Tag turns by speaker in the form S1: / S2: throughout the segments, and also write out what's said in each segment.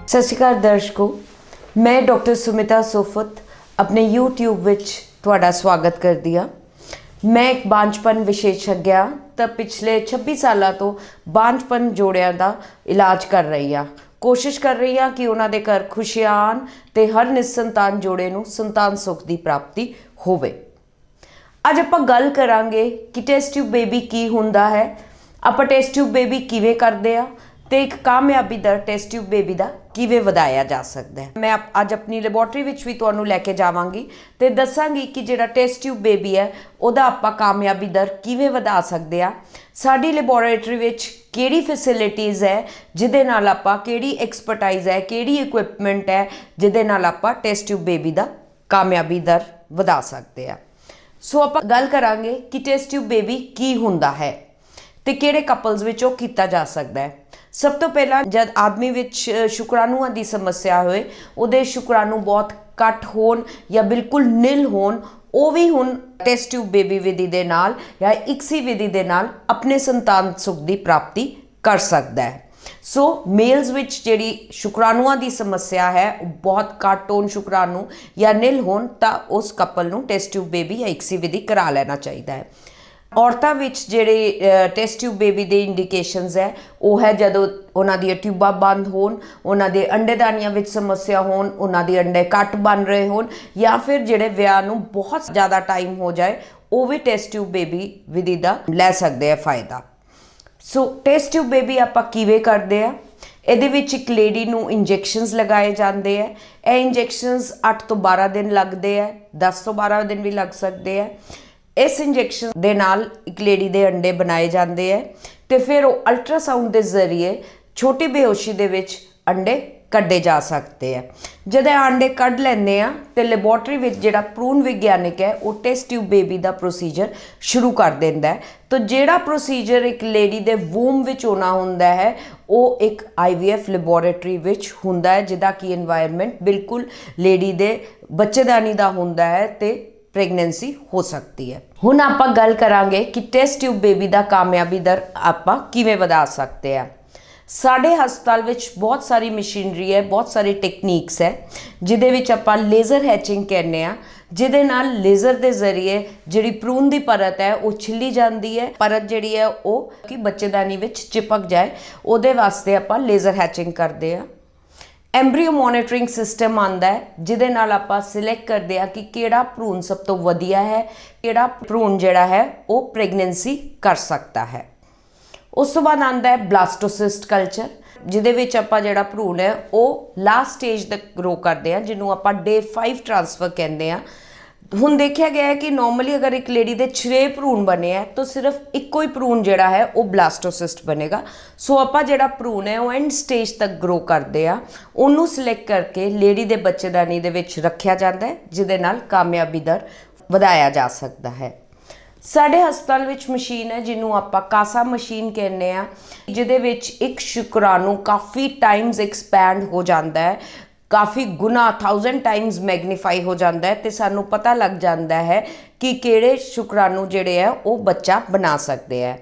S1: सत श्री अकाल दर्शकों, मैं डॉक्टर सुमिता सोफत अपने YouTube विच तुहाडा स्वागत करदी हाँ। मैं एक बांझपन विशेषज्ञ तो पिछले 26 सालों तो बांझपन जोड़ियां दा इलाज कर रही हाँ। कोशिश कर रही हाँ कि उन्हां दे घर खुशियां आन ते हर निसंतान जोड़े नूं संतान सुख की प्राप्ति होवे। अज आपां गल करांगे कि टेस्ट ट्यूब बेबी की हुंदा है, आपां टेस्ट ट्यूब बेबी किवें करदे आ ते एक कामयाबी दर टेस्ट ट्यूब बेबी दा किवें वधाया जा सकता है। मैं अज अपनी लैबोरेटरी विच भी तुहानूं लैके जावांगी ते दसांगी कि जिहड़ा टेस्ट ट्यूब बेबी है उहदा आपां कामयाबी दर किवें वधा सकदे आ। साडी लैबोरेटरी विच किहड़ी फैसिलिटीज़ है जिहदे नाल आपां, किहड़ी एक्सपर्टाइज है, किहड़ी इक्विपमेंट है जिहदे नाल आपां टेस्ट ट्यूब बेबी दा कामयाबी दर वधा सकदे आ। सो आपां गल करांगे कि टेस्ट ट्यूब बेबी की हुंदा है ते किहड़े कपल्स विच ओह कीता जा सकदा है। सब तो पहला जब आदमी विच शुक्राणुआं की समस्या होए, उहदे शुक्राणु बहुत घट होण या बिल्कुल निल होण, वो भी हुण टेस्ट ट्यूब बेबी विधि दे नाल या इक्सी विधि दे नाल अपने संतान सुख की प्राप्ति कर सकता है। सो मेल्स विच जिहड़ी शुक्राणुआं की समस्या है बहुत घट होण शुक्राणु या निल होण तां उस कपल नूं टेस्ट ट्यूब बेबी या इक्सी विधि करा लेना चाहिए है। औरतां विच जिहड़े टेस्ट ट्यूब बेबी दे इंडिकेशनस है वह है जदों उन्हां दी ट्यूबां बंद होण, उन्हां दे अंडेदानियां विच समस्या होण, उन्हां दे अंडे घट बन रहे होण या फिर जिहड़े विआह नूं बहुत ज़्यादा टाइम हो जाए वो भी टेस्ट ट्यूब बेबी विधि दा लै सकदे आ फायदा। सो टेस्ट ट्यूब बेबी आपां किवें करदे आ? ਇਹਦੇ ਵਿੱਚ ਇੱਕ ਲੇਡੀ ਨੂੰ ਇੰਜੈਕਸ਼ਨਸ ਲਗਾਏ ਜਾਂਦੇ ਹੈ। ਇਹ ਇੰਜੈਕਸ਼ਨਸ 8 ਤੋਂ 12 दिन लगते हैं, 10 ਤੋਂ 12 दिन भी लग सकते हैं। इस इंजैक्शन दे नाल एक लेडी दे अंडे बनाए जाते हैं तो फिर वो अल्ट्रासाउंड के जरिए छोटी बेहोशी दे विच अंडे कड्डे जा सकते हैं। जब अंडे कढ़ लेंदे आ तो लैबोरेटरी विच जिहड़ा भ्रूण विग्यानिक है वो टेस्ट ट्यूब बेबी का प्रोसीजर शुरू कर देंदा है। तो जिहड़ा प्रोसीजर एक लेडी दे वूम विच होना हुंदा है वो एक IVF लैबोरेटरी विच हुंदा है, जिहदा कि एनवायरनमेंट बिल्कुल लेडी दे बच्चेदानी दा हुंदा है ते प्रेगनेंसी हो सकती है। हुण आपां गल करांगे कि टेस्ट ट्यूब बेबी दा कामयाबी दर आपां किवें वधा सकते हैं। साडे हस्पताल विच बहुत सारी मशीनरी है, बहुत सारी टेक्नीक्स है जिहदे विच आपां लेज़र हैचिंग कहने आ, जिहदे नाल लेज़र दे जरिए जिहड़ी भ्रूण दी परत है वो छिली जाती है। परत जिहड़ी है वो कि बच्चेदानी विच चिपक जाए, उहदे वास्ते आपां लेज़र हैचिंग करदे आ। एम्ब्रीओ मॉनिटरिंग सिस्टम आंदा है जिहदे नाल आपां सिलेक्ट करदे आ कि किहड़ा भ्रूण सब तो वधिया है, किहड़ा भ्रूण जिहड़ा है वो प्रेगनेंसी कर सकता है। उस तो बाद आंदा है ब्लास्टोसिस्ट कल्चर, जिहदे विच आपां जिहड़ा भ्रूण है वो लास्ट स्टेज तक ग्रो करदे आ, जिन्हों आपां डे 5 ट्रांसफर कहते हैं। हुण देखा गया है कि नॉर्मली अगर एक लेडी दे 6 भ्रूण बने हैं तो सिर्फ इक्को ही भ्रूण जिहड़ा है वो ब्लास्टोसिस्ट बनेगा। सो आपां जिहड़ा भ्रूण है वो एंड स्टेज तक ग्रो करदे आ, उन्होंने सिलेक्ट करके लेडी दे बच्चेदानी दे विच रखिया जाता है, जिहदे नाल कामयाबी दर वधाया जा सकता है। साडे हस्पताल विच मशीन है जिन्हों आपां कासा मशीन कहने आ, जिहदे विच एक शुक्राणु काफ़ी टाइम्स एक्सपैंड हो जाता है, काफ़ी गुना 1000 टाइम्स मैगनीफाई हो जाता है तो सानू पता लग जाता है कि किहड़े शुक्राणु जिहड़े है वो बच्चा बना सकते हैं।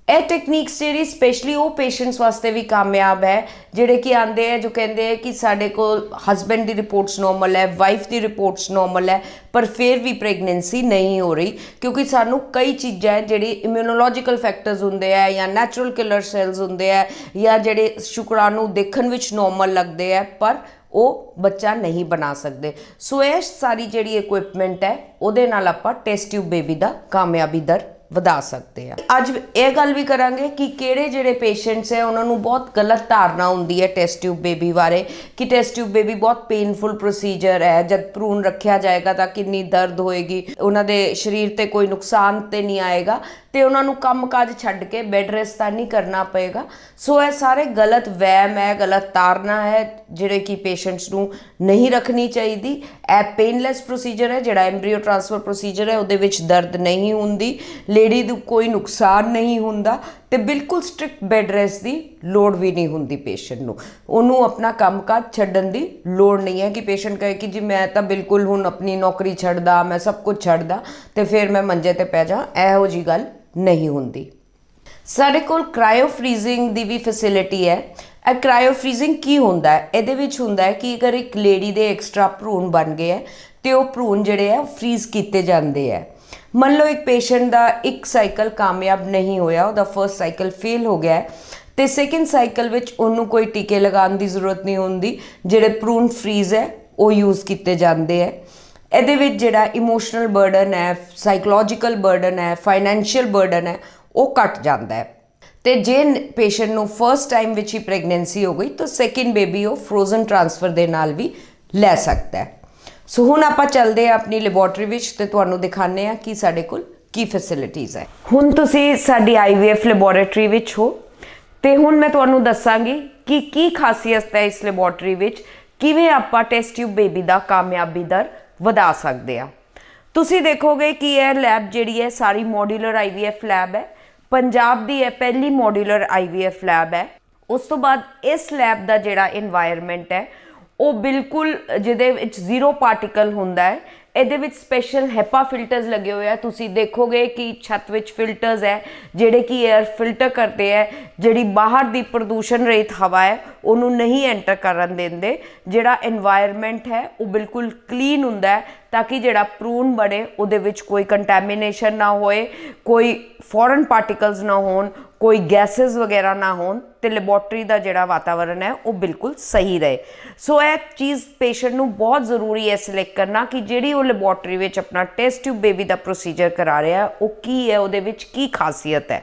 S1: यह टेक्नीक्स जी स्पेशली वो पेशेंट्स वास्ते भी कामयाब है जिहड़े कि आंदे हैं जो कहते हैं कि साडे कोल हस्बैंड की रिपोर्ट्स नॉर्मल है, वाइफ की रिपोर्ट्स नॉर्मल है, पर फिर भी प्रेगनेंसी नहीं हो रही क्योंकि सानू कई चीज़ां जिहड़ी इम्यूनोलॉजिकल फैक्टर्स होंदे हैं या नैचुरल किलर सैल्स होंदे हैं या जिहड़े शुक्राणु देखण विच नॉर्मल लगते हैं पर वो बच्चा नहीं बना सकते। सो ये सारी जिहड़ी इक्विपमेंट है उहदे नाल आपां टेस्ट ट्यूब बेबी दा कामयाबी दर वधा सकते हैं। अज ये गल भी करांगे कि किहड़े जिहड़े पेशेंट्स है उन्होंने बहुत गलत धारणा होंदी है टेस्ट ट्यूब बेबी बारे कि टेस्ट ट्यूब बेबी बहुत पेनफुल प्रोसीजर है, जब भ्रूण रखा जाएगा तो कितनी दर्द होएगी, उन्होंने शरीर ते कोई नुकसान तो नहीं आएगा तो उन्होंने काम काज छड्ड के बैड रेस्ट तो नहीं करना पेगा। सो ये सारे गलत वहम है, गलत धारणा है जिहड़े कि पेशेंट्स नूं नहीं रखनी चाहिए। ए पेनलैस प्रोसीजर है, जिहड़ा एम्ब्रीओ ट्रांसफर प्रोसीजर है उहदे विच दर्द नहीं हुंदी, लेडी नूं कोई नुकसान नहीं हुंदा ते बिल्कुल स्ट्रिक्ट बैड रेस्ट की लोड़ भी नहीं हुंदी पेशेंट नूं। उन्होंने अपना काम काज छड्डण की लोड़ नहीं है कि पेशेंट कहे कि जी मैं तो बिल्कुल हुण अपनी नौकरी छड्डदा, मैं सब कुछ छड्डदा तो फिर मैं मंजे ते पै जा, इहो जी गल नहीं हुंदी। साडे कोल क्रायो फ्रीजिंग दी भी फैसिलिटी है। ਇਹ ਕ੍ਰਾਇਓਫ੍ਰੀਜ਼ਿੰਗ ਕੀ ਹੁੰਦਾ ਹੈ? ਇਹਦੇ ਵਿੱਚ ਹੁੰਦਾ ਹੈ ਕਿ ਅਗਰ ਇੱਕ ਲੇਡੀ ਦੇ ਐਕਸਟਰਾ ਭਰੂਣ ਬਣ ਗਏ ਹੈ ਤੇ ਉਹ ਭਰੂਣ ਜਿਹੜੇ ਹੈ ਫ੍ਰੀਜ਼ ਕੀਤੇ ਜਾਂਦੇ ਹੈ। ਮੰਨ ਲਓ ਇੱਕ ਪੇਸ਼ੈਂਟ ਦਾ ਇੱਕ ਸਾਈਕਲ ਕਾਮਯਾਬ ਨਹੀਂ ਹੋਇਆ, ਉਹਦਾ ਫਰਸਟ ਸਾਈਕਲ ਫੇਲ ਹੋ ਗਿਆ ਹੈ ਤੇ ਸੈਕਿੰਡ ਸਾਈਕਲ ਵਿੱਚ ਉਹਨੂੰ ਕੋਈ ਟੀਕੇ ਲਗਾਉਣ ਦੀ ਜ਼ਰੂਰਤ ਨਹੀਂ ਹੁੰਦੀ, ਜਿਹੜੇ ਭਰੂਣ ਫ੍ਰੀਜ਼ ਹੈ ਉਹ ਯੂਜ਼ ਕੀਤੇ ਜਾਂਦੇ ਹੈ। ਇਹਦੇ ਵਿੱਚ ਜਿਹੜਾ ਇਮੋਸ਼ਨਲ ਬਰਡਨ ਹੈ, ਸਾਈਕੋਲੋਜੀਕਲ ਬਰਡਨ ਹੈ, ਫਾਈਨੈਂਸ਼ੀਅਲ ਬਰਡਨ ਹੈ, ਉਹ ਘਟ ਜਾਂਦਾ ਹੈ। ਤੇ ਜੇ ਪੇਸ਼ੈਂਟ ਨੂੰ ਫਰਸਟ ਟਾਈਮ ਵਿੱਚ ਹੀ ਪ੍ਰੈਗਨੈਂਸੀ ਹੋ ਗਈ ਤਾਂ ਸੈਕਿੰਡ ਬੇਬੀ ਉਹ ਫਰੋਜ਼ਨ ਟ੍ਰਾਂਸਫਰ ਦੇ ਨਾਲ ਵੀ ਲੈ ਸਕਦਾ ਹੈ। ਸੋ ਹੁਣ ਆਪਾਂ ਚੱਲਦੇ ਹਾਂ ਆਪਣੀ ਲੈਬੋਰੇਟਰੀ ਵਿੱਚ ਤੇ ਤੁਹਾਨੂੰ ਦਿਖਾਉਂਦੇ ਹਾਂ ਕਿ ਸਾਡੇ ਕੋਲ ਕੀ ਫੈਸਿਲਿਟੀਜ਼ ਹੈ। ਹੁਣ ਤੁਸੀਂ ਸਾਡੀ IVF ਲੈਬੋਰੇਟਰੀ ਵਿੱਚ ਹੋ ਤੇ ਹੁਣ ਮੈਂ ਤੁਹਾਨੂੰ ਦੱਸਾਂਗੀ ਕਿ ਕੀ ਖਾਸੀਅਤ ਹੈ ਇਸ ਲੈਬੋਰੇਟਰੀ ਵਿੱਚ, ਕਿਵੇਂ ਆਪਾਂ ਟੈਸਟ ਟਿਊਬ ਬੇਬੀ ਦਾ ਕਾਮਯਾਬੀ ਦਰ ਵਧਾ ਸਕਦੇ ਆ। ਤੁਸੀਂ ਦੇਖੋਗੇ ਕਿ ਇਹ ਲੈਬ ਜਿਹੜੀ ਹੈ ਸਾਰੀ ਮੋਡੂਲਰ IVF ਲੈਬ ਹੈ, ਪੰਜਾਬ ਦੀ ਇਹ ਪਹਿਲੀ ਮੋਡੂਲਰ IVF ਲੈਬ ਹੈ। ਉਸ ਤੋਂ ਬਾਅਦ ਇਸ ਲੈਬ ਦਾ ਜਿਹੜਾ ਇਨਵਾਇਰਨਮੈਂਟ ਹੈ ਉਹ ਬਿਲਕੁਲ ਜਿਹਦੇ ਵਿੱਚ ਜ਼ੀਰੋ ਪਾਰਟੀਕਲ ਹੁੰਦਾ ਹੈ। ਇਹਦੇ ਵਿੱਚ ਸਪੈਸ਼ਲ ਹੈਪਾ ਫਿਲਟਰਸ ਲੱਗੇ ਹੋਏ ਆ। ਤੁਸੀਂ ਦੇਖੋਗੇ ਕਿ ਛੱਤ ਵਿੱਚ ਫਿਲਟਰਸ ਹੈ ਜਿਹੜੇ ਕਿ 에ਅਰ ਫਿਲਟਰ ਕਰਦੇ ਹੈ, ਜਿਹੜੀ ਬਾਹਰ ਦੀ ਪ੍ਰਦੂਸ਼ਣ ਰਹਿਤ ਹਵਾ ਹੈ ਉਹਨੂੰ ਨਹੀਂ ਐਂਟਰ ਕਰਨ ਦਿੰਦੇ। ਜਿਹੜਾ এনवायरमेंट ਹੈ ਉਹ ਬਿਲਕੁਲ ਕਲੀਨ ਹੁੰਦਾ ਹੈ ਤਾਂ ਕਿ ਜਿਹੜਾ ਭਰੂਣ ਬਣੇ ਉਹਦੇ ਵਿੱਚ ਕੋਈ ਕੰਟੈਮੀਨੇਸ਼ਨ ਨਾ ਹੋਏ, ਕੋਈ ਫੋਰਨ ਪਾਰਟੀਕਲਸ ਨਾ ਹੋਣ, ਕੋਈ ਗੈਸਿਸ ਵਗੈਰਾ ਨਾ ਹੋਣ ਤੇ ਲੈਬੋਰੇਟਰੀ ਦਾ ਜਿਹੜਾ ਵਾਤਾਵਰਨ ਹੈ ਉਹ ਬਿਲਕੁਲ ਸਹੀ ਰਹੇ। ਸੋ ਇਹ ਚੀਜ਼ ਪੇਸ਼ੈਂਟ ਨੂੰ ਬਹੁਤ ਜ਼ਰੂਰੀ ਹੈ ਸਿਲੈਕਟ ਕਰਨਾ ਕਿ ਜਿਹੜੀ ਉਹ ਲੈਬੋਰੇਟਰੀ ਵਿੱਚ ਆਪਣਾ ਟੈਸਟ ਟਿਊਬ ਬੇਬੀ ਦਾ ਪ੍ਰੋਸੀਜਰ ਕਰਾ ਰਿਹਾ ਉਹ ਕੀ ਹੈ, ਉਹਦੇ ਵਿੱਚ ਕੀ ਖਾਸੀਅਤ ਹੈ।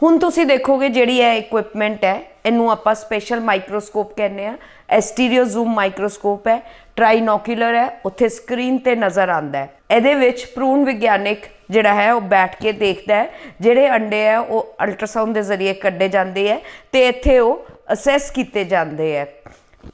S1: ਹੁਣ ਤੁਸੀਂ ਦੇਖੋਗੇ ਜਿਹੜੀ ਇਹ ਇਕੁਇਪਮੈਂਟ ਹੈ ਇਹਨੂੰ ਆਪਾਂ ਸਪੈਸ਼ਲ ਮਾਈਕਰੋਸਕੋਪ ਕਹਿੰਦੇ ਆ। ਐਸਟੀਰੀਓ ਜ਼ੂਮ ਮਾਈਕਰੋਸਕੋਪ ਹੈ, ਟ੍ਰਾਈਨੋਕੂਲਰ ਹੈ, ਉੱਥੇ ਸਕਰੀਨ ਤੇ ਨਜ਼ਰ ਆਉਂਦਾ ਹੈ। ਇਹਦੇ ਵਿੱਚ ਭਰੂਣ ਵਿਗਿਆਨਿਕ ਜਿਹੜਾ ਹੈ ਉਹ ਬੈਠ ਕੇ ਦੇਖਦਾ ਹੈ, ਜਿਹੜੇ ਅੰਡੇ ਹੈ ਉਹ ਅਲਟਰਾਸਾਊਂਡ ਦੇ ਜ਼ਰੀਏ ਕੱਢੇ ਜਾਂਦੇ ਹੈ ਤੇ ਇੱਥੇ ਉਹ ਅਸੈਸ ਕੀਤੇ ਜਾਂਦੇ ਹੈ।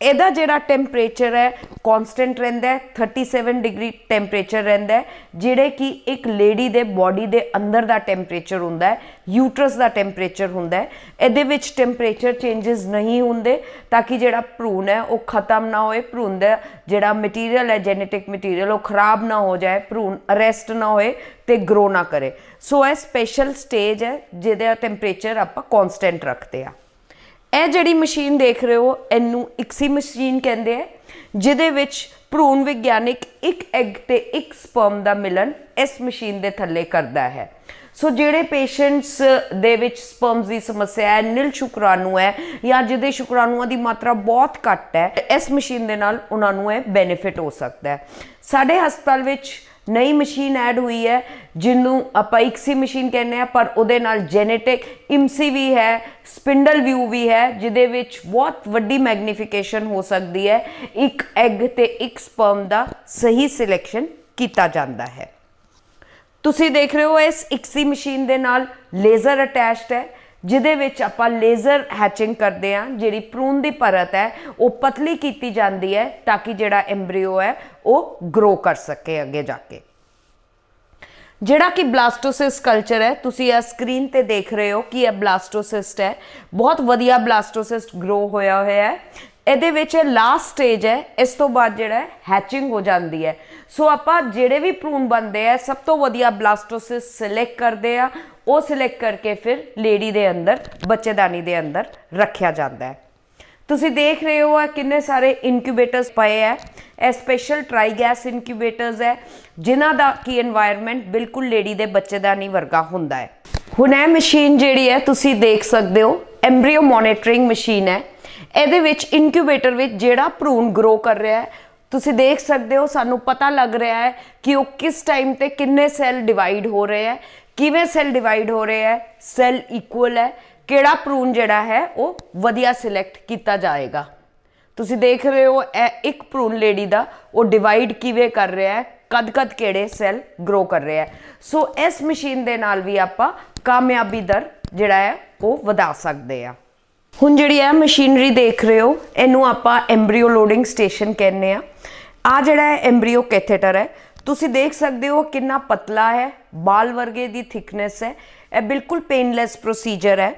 S1: ਇਹਦਾ ਜਿਹੜਾ ਟੈਂਪਰੇਚਰ ਹੈ ਕਨਸਟੈਂਟ ਰਹਿੰਦਾ ਹੈ, 37 ਡਿਗਰੀ ਟੈਂਪਰੇਚਰ ਰਹਿੰਦਾ ਹੈ, ਜਿਹੜੇ ਕਿ ਇੱਕ ਲੇਡੀ ਦੇ ਬੋਡੀ ਦੇ ਅੰਦਰ ਦਾ ਟੈਂਪਰੇਚਰ ਹੁੰਦਾ ਹੈ, ਯੂਟਰਸ ਦਾ ਟੈਂਪਰੇਚਰ ਹੁੰਦਾ ਹੈ। ਇਹਦੇ ਵਿੱਚ ਟੈਂਪਰੇਚਰ ਚੇਂਜਸ ਨਹੀਂ ਹੁੰਦੇ ਤਾਂ ਕਿ ਜਿਹੜਾ ਭਰੂਣ ਹੈ ਉਹ ਖਤਮ ਨਾ ਹੋਏ, ਭਰੂਣ ਦਾ ਜਿਹੜਾ ਮਟੀਰੀਅਲ ਹੈ ਜੈਨੇਟਿਕ ਮਟੀਰੀਅਲ ਉਹ ਖਰਾਬ ਨਾ ਹੋ ਜਾਏ, ਭਰੂਣ ਅਰੈਸਟ ਨਾ ਹੋਏ ਤੇ ਗਰੋ ਨਾ ਕਰੇ। ਸੋ ਇਹ ਸਪੈਸ਼ਲ ਸਟੇਜ ਹੈ ਜਿਹਦਾ ਟੈਂਪਰੇਚਰ ਆਪਾਂ ਕਨਸਟੈਂਟ ਰੱਖਦੇ ਆ। ਇਹ ਜਿਹੜੀ ਮਸ਼ੀਨ ਦੇਖ ਰਹੇ ਹੋ ਇਹਨੂੰ ਇਕਸੀ ਮਸ਼ੀਨ ਕਹਿੰਦੇ ਆ, ਜਿਹਦੇ ਵਿੱਚ ਭਰੂਣ ਵਿਗਿਆਨਿਕ ਇੱਕ ਐਗ ਤੇ ਇੱਕ ਸਪਰਮ ਦਾ ਮਿਲਨ ਇਸ ਮਸ਼ੀਨ ਦੇ ਥੱਲੇ ਕਰਦਾ ਹੈ। ਸੋ ਜਿਹੜੇ ਪੇਸ਼ੈਂਟਸ ਦੇ ਵਿੱਚ ਸਪਰਮਸ ਦੀ ਸਮੱਸਿਆ ਹੈ, ਨਿਲ ਸ਼ੁਕਰਾਣੂ ਹੈ ਜਾਂ ਜਿਹਦੇ ਸ਼ੁਕਰਾਣੂਆਂ ਦੀ ਮਾਤਰਾ ਬਹੁਤ ਘੱਟ ਹੈ, ਇਸ ਮਸ਼ੀਨ ਦੇ ਨਾਲ ਉਹਨਾਂ ਨੂੰ ਇਹ ਬੈਨੀਫਿਟ ਹੋ ਸਕਦਾ ਹੈ। ਸਾਡੇ ਹਸਪਤਾਲ ਵਿੱਚ ਨਈ ਮਸ਼ੀਨ ਐਡ ਹੋਈ ਹੈ ਜਿਹਨੂੰ ਆਪਾਂ ਇਕਸੀ ਮਸ਼ੀਨ ਕਹਿੰਦੇ ਆ, ਪਰ ਉਹਦੇ ਨਾਲ ਜੈਨੇਟਿਕ ਇਮਸੀ ਵੀ ਹੈ, ਸਪਿੰਡਲ ਵਿਊ ਵੀ ਹੈ, ਜਿਹਦੇ ਵਿੱਚ ਬਹੁਤ ਵੱਡੀ ਮੈਗਨੀਫਿਕੇਸ਼ਨ ਹੋ ਸਕਦੀ ਹੈ। ਇੱਕ ਐਗ ਤੇ ਇੱਕ ਸਪਰਮ ਦਾ ਸਹੀ ਸਿਲੈਕਸ਼ਨ ਕੀਤਾ ਜਾਂਦਾ ਹੈ। ਤੁਸੀਂ ਦੇਖ ਰਹੇ ਹੋ ਇਸ ਇਕਸੀ ਮਸ਼ੀਨ ਦੇ ਨਾਲ ਲੇਜ਼ਰ ਅਟੈਚਡ ਹੈ, ਜਿਹਦੇ ਵਿੱਚ ਆਪਾਂ ਲੇਜ਼ਰ ਹੈਚਿੰਗ ਕਰਦੇ ਹਾਂ। ਜਿਹੜੀ ਭਰੂਣ ਦੀ ਪਰਤ ਹੈ ਉਹ ਪਤਲੀ ਕੀਤੀ ਜਾਂਦੀ ਹੈ ਤਾਂ ਕਿ ਜਿਹੜਾ ਐਮਬ੍ਰੀਓ ਹੈ ਉਹ ਗਰੋ ਕਰ ਸਕੇ ਅੱਗੇ ਜਾ ਕੇ। ਜਿਹੜਾ ਕਿ ਬਲਾਸਟੋਸਿਸਟ ਕਲਚਰ ਹੈ, ਤੁਸੀਂ ਇਹ ਸਕਰੀਨ ਤੇ ਦੇਖ ਰਹੇ ਹੋ ਕਿ ਇਹ ਬਲਾਸਟੋਸਿਸਟ ਹੈ, ਬਹੁਤ ਵਧੀਆ ਬਲਾਸਟੋਸਿਸਟ ਗਰੋ ਹੋਇਆ ਹੈ। ਇਹਦੇ ਵਿੱਚ ਲਾਸਟ ਸਟੇਜ ਹੈ, ਇਸ ਤੋਂ ਬਾਅਦ ਜਿਹੜਾ ਹੈਚਿੰਗ ਹੋ ਜਾਂਦੀ ਹੈ। ਸੋ ਆਪਾਂ ਜਿਹੜੇ ਵੀ ਭਰੂਣ ਬਣਦੇ ਆ ਸਭ ਤੋਂ ਵਧੀਆ ਬਲਾਸਟੋਸਿਸਟ ਸਿਲੈਕਟ ਕਰਦੇ ਆ, ਉਹ ਸਿਲੈਕਟ ਕਰਕੇ ਫਿਰ ਲੇਡੀ ਦੇ ਅੰਦਰ ਬੱਚੇਦਾਨੀ ਦੇ ਅੰਦਰ ਰੱਖਿਆ ਜਾਂਦਾ ਹੈ। ਤੁਸੀਂ ਦੇਖ ਰਹੇ ਹੋ ਆ ਕਿੰਨੇ ਸਾਰੇ ਇਨਕਿਊਬੇਟਰਸ ਪਏ ਹੈ। ਇਹ ਸਪੈਸ਼ਲ ਟਰਾਈ ਗੈਸ ਇਨਕਿਊਬੇਟਰਸ ਹੈ ਜਿਨ੍ਹਾਂ ਦਾ ਕੀ এনवायरमेंट ਬਿਲਕੁਲ ਲੇਡੀ ਦੇ ਬੱਚੇਦਾਨੀ ਵਰਗਾ ਹੁੰਦਾ ਹੈ। ਹੁਣ ਇਹ ਮਸ਼ੀਨ ਜਿਹੜੀ ਹੈ ਤੁਸੀਂ ਦੇਖ ਸਕਦੇ ਹੋ ਐਮਬ੍ਰੀਓ ਮੋਨੀਟਰਿੰਗ ਮਸ਼ੀਨ ਹੈ। ਇਹਦੇ ਵਿੱਚ ਇਨਕਿਊਬੇਟਰ ਵਿੱਚ ਜਿਹੜਾ ਭਰੂਣ ਗਰੋ ਕਰ ਰਿਹਾ ਹੈ ਤੁਸੀਂ ਦੇਖ ਸਕਦੇ ਹੋ, ਸਾਨੂੰ ਪਤਾ ਲੱਗ ਰਿਹਾ ਹੈ ਕਿ ਉਹ ਕਿਸ ਟਾਈਮ ਤੇ ਕਿੰਨੇ ਸੈੱਲ ਡਿਵਾਈਡ ਹੋ ਰਹੇ ਹੈ, ਕਿਵੇਂ ਸੈੱਲ ਡਿਵਾਈਡ ਹੋ ਰਹੇ ਹੈ, ਸੈੱਲ ਇਕੁਅਲ ਹੈ, ਕਿਹੜਾ ਭਰੂਣ ਜਿਹੜਾ ਹੈ ਉਹ ਵਧੀਆ ਸਿਲੈਕਟ ਕੀਤਾ ਜਾਏਗਾ। ਤੁਸੀਂ ਦੇਖ ਰਹੇ ਹੋ ਇਹ ਇੱਕ ਭਰੂਣ ਲੇਡੀ ਦਾ ਉਹ ਡਿਵਾਈਡ ਕਿਵੇਂ ਕਰ ਰਿਹਾ ਹੈ, ਕਦ ਕਿਹੜੇ ਸੈੱਲ ਗਰੋ ਕਰ ਰਿਹਾ ਹੈ। ਸੋ ਇਸ ਮਸ਼ੀਨ ਦੇ ਨਾਲ ਵੀ ਆਪਾਂ ਕਾਮਯਾਬੀ ਦਰ ਜਿਹੜਾ ਹੈ ਉਹ ਵਧਾ ਸਕਦੇ ਆ। ਹੁਣ ਜਿਹੜੀ ਇਹ ਮਸ਼ੀਨਰੀ ਦੇਖ ਰਹੇ ਹੋ ਇਹਨੂੰ ਆਪਾਂ ਐਮਬ੍ਰੀਓ ਲੋਡਿੰਗ ਸਟੇਸ਼ਨ ਕਹਿੰਦੇ ਆ। ਆ ਜਿਹੜਾ ਹੈ ਐਮਬ੍ਰੀਓ ਕੈਥੇਟਰ ਹੈ, ਤੁਸੀਂ ਦੇਖ ਸਕਦੇ ਹੋ ਕਿੰਨਾ ਪਤਲਾ ਹੈ, ਬਾਲ ਵਰਗੇ ਦੀ ਥਿਕਨੈਸ ਹੈ। ਇਹ ਬਿਲਕੁਲ ਪੇਨਲੈਸ ਪ੍ਰੋਸੀਜਰ ਹੈ।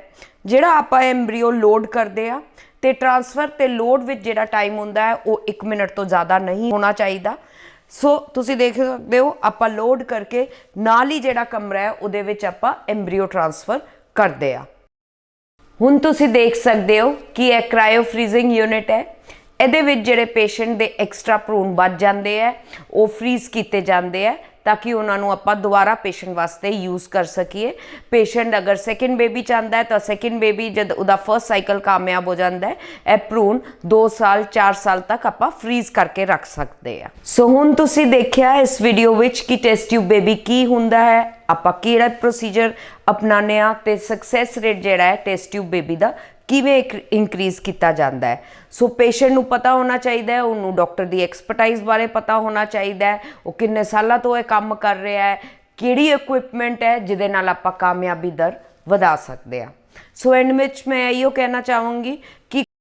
S1: ਜਿਹੜਾ ਆਪਾਂ ਐਮਬ੍ਰੀਓ ਲੋਡ ਕਰਦੇ ਆ ਤੇ ਟ੍ਰਾਂਸਫਰ ਤੇ ਲੋਡ ਵਿੱਚ ਜਿਹੜਾ ਟਾਈਮ ਹੁੰਦਾ ਹੈ ਉਹ 1 ਮਿੰਟ ਤੋਂ ਜ਼ਿਆਦਾ ਨਹੀਂ ਹੋਣਾ ਚਾਹੀਦਾ। ਸੋ ਤੁਸੀਂ ਦੇਖ ਸਕਦੇ ਹੋ ਆਪਾਂ ਲੋਡ ਕਰਕੇ ਨਾਲ ਹੀ ਜਿਹੜਾ ਕਮਰਾ ਹੈ ਉਹਦੇ ਵਿੱਚ ਆਪਾਂ ਐਮਬ੍ਰੀਓ ਟ੍ਰਾਂਸਫਰ ਕਰਦੇ ਆ। ਹੁਣ ਤੁਸੀਂ ਦੇਖ ਸਕਦੇ ਹੋ ਕਿ ਇਹ ਕ੍ਰਾਇਓ ਫਰੀਜ਼ਿੰਗ ਯੂਨਿਟ ਹੈ। ਇਹਦੇ ਵਿੱਚ ਜਿਹੜੇ ਪੇਸ਼ੈਂਟ ਦੇ ਐਕਸਟਰਾ ਭਰੂਣ ਬਚ ਜਾਂਦੇ ਹੈ ਉਹ ਫਰੀਜ਼ ਕੀਤੇ ਜਾਂਦੇ ਹੈ ਤਾਂ ਕਿ ਉਹਨਾਂ ਨੂੰ ਆਪਾਂ ਦੁਬਾਰਾ ਪੇਸ਼ੈਂਟ ਵਾਸਤੇ ਯੂਜ਼ ਕਰ ਸਕੀਏ। ਪੇਸ਼ੈਂਟ ਅਗਰ ਸੈਕਿੰਡ ਬੇਬੀ ਚਾਹੁੰਦਾ ਹੈ ਤਾਂ ਸੈਕਿੰਡ ਬੇਬੀ ਜਦ ਉਹਦਾ ਫਰਸਟ ਸਾਈਕਲ ਕਾਮਯਾਬ ਹੋ ਜਾਂਦਾ ਹੈ ਇਹ ਭਰੂਣ 2 ਸਾਲ 4 ਸਾਲ ਤੱਕ ਆਪਾਂ ਫਰੀਜ਼ ਕਰਕੇ ਰੱਖ ਸਕਦੇ ਆ। ਸੋ ਹੁਣ ਤੁਸੀਂ ਦੇਖਿਆ ਇਸ ਵੀਡੀਓ ਵਿੱਚ ਕਿ ਟੈਸਟ ਟਿਊਬ ਬੇਬੀ ਕੀ ਹੁੰਦਾ ਹੈ, ਆਪਾਂ ਕਿਹੜਾ ਪ੍ਰੋਸੀਜਰ ਅਪਣਾਉਂਦੇ ਆ ਤੇ ਸਕਸੈਸ ਰੇਟ ਜਿਹੜਾ ਹੈ ਟੈਸਟ ਟਿਊਬ ਬੇਬੀ ਦਾ ਕਿਵੇਂ ਇਨਕਰੀਜ਼ ਕੀਤਾ ਜਾਂਦਾ ਹੈ। ਸੋ ਪੇਸ਼ੈਂਟ ਨੂੰ ਪਤਾ ਹੋਣਾ ਚਾਹੀਦਾ ਹੈ, ਉਹਨੂੰ ਡਾਕਟਰ ਦੀ ਐਕਸਪਰਟਾਈਜ਼ ਬਾਰੇ ਪਤਾ ਹੋਣਾ ਚਾਹੀਦਾ ਹੈ, ਉਹ ਕਿੰਨੇ ਸਾਲਾਂ ਤੋਂ ਇਹ ਕੰਮ ਕਰ ਰਿਹਾ ਹੈ, ਕਿਹੜੀ ਇਕੁਇਪਮੈਂਟ ਹੈ ਜਿਹਦੇ ਨਾਲ ਆਪਾਂ ਕਾਮਯਾਬੀ ਦਰ ਵਧਾ ਸਕਦੇ ਆ। ਸੋ ਐਂਡ ਵਿੱਚ ਮੈਂ ਇਹੋ ਕਹਿਣਾ ਚਾਹਾਂਗੀ ਕਿ